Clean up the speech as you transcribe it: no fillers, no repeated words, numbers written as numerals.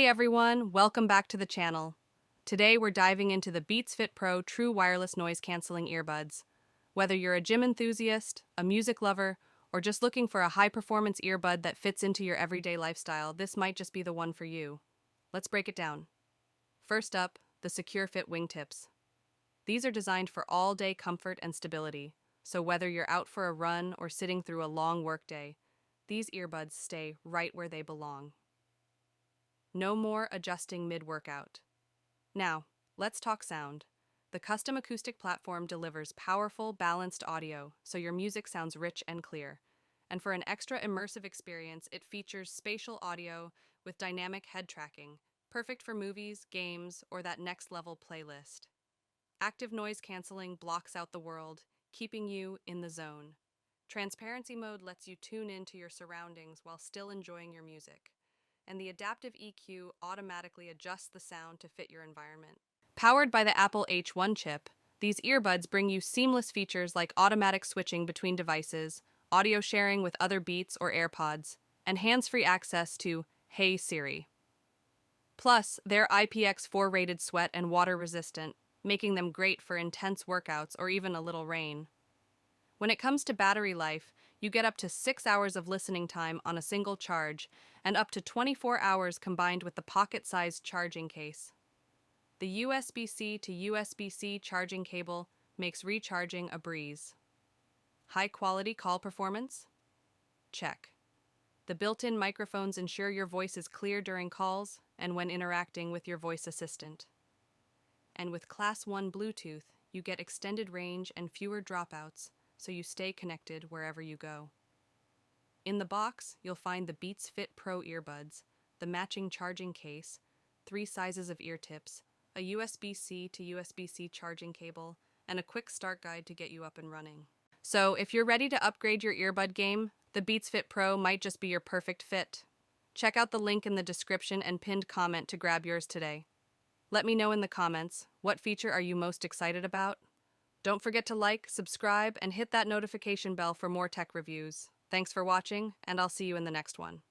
Hey everyone, welcome back to the channel. Today we're diving into the Beats Fit Pro True Wireless Noise Cancelling Earbuds. Whether you're a gym enthusiast, a music lover, or just looking for a high-performance earbud that fits into your everyday lifestyle, this might just be the one for you. Let's break it down. First up, the Secure Fit Wingtips. These are designed for all-day comfort and stability, so whether you're out for a run or sitting through a long workday, these earbuds stay right where they belong. No more adjusting mid-workout. Now, let's talk sound. The custom acoustic platform delivers powerful, balanced audio, so your music sounds rich and clear. And for an extra immersive experience, it features spatial audio with dynamic head tracking, perfect for movies, games, or that next-level playlist. Active noise canceling blocks out the world, keeping you in the zone. Transparency mode lets you tune into your surroundings while still enjoying your music. And the adaptive EQ automatically adjusts the sound to fit your environment. Powered by the Apple H1 chip, these earbuds bring you seamless features like automatic switching between devices, audio sharing with other Beats or AirPods, and hands-free access to Hey Siri. Plus, they're IPX4 rated sweat and water resistant, making them great for intense workouts or even a little rain. When it comes to battery life, you get up to 6 hours of listening time on a single charge and up to 24 hours combined with the pocket-sized charging case. The USB-C to USB-C charging cable makes recharging a breeze. High-quality call performance? Check. The built-in microphones ensure your voice is clear during calls and when interacting with your voice assistant. And with Class 1 Bluetooth, you get extended range and fewer dropouts, so you stay connected wherever you go. In the box, you'll find the Beats Fit Pro earbuds, the matching charging case, 3 sizes of ear tips, a USB-C to USB-C charging cable, and a quick start guide to get you up and running. So, if you're ready to upgrade your earbud game, the Beats Fit Pro might just be your perfect fit. Check out the link in the description and pinned comment to grab yours today. Let me know in the comments, what feature are you most excited about? Don't forget to like, subscribe, and hit that notification bell for more tech reviews. Thanks for watching, and I'll see you in the next one.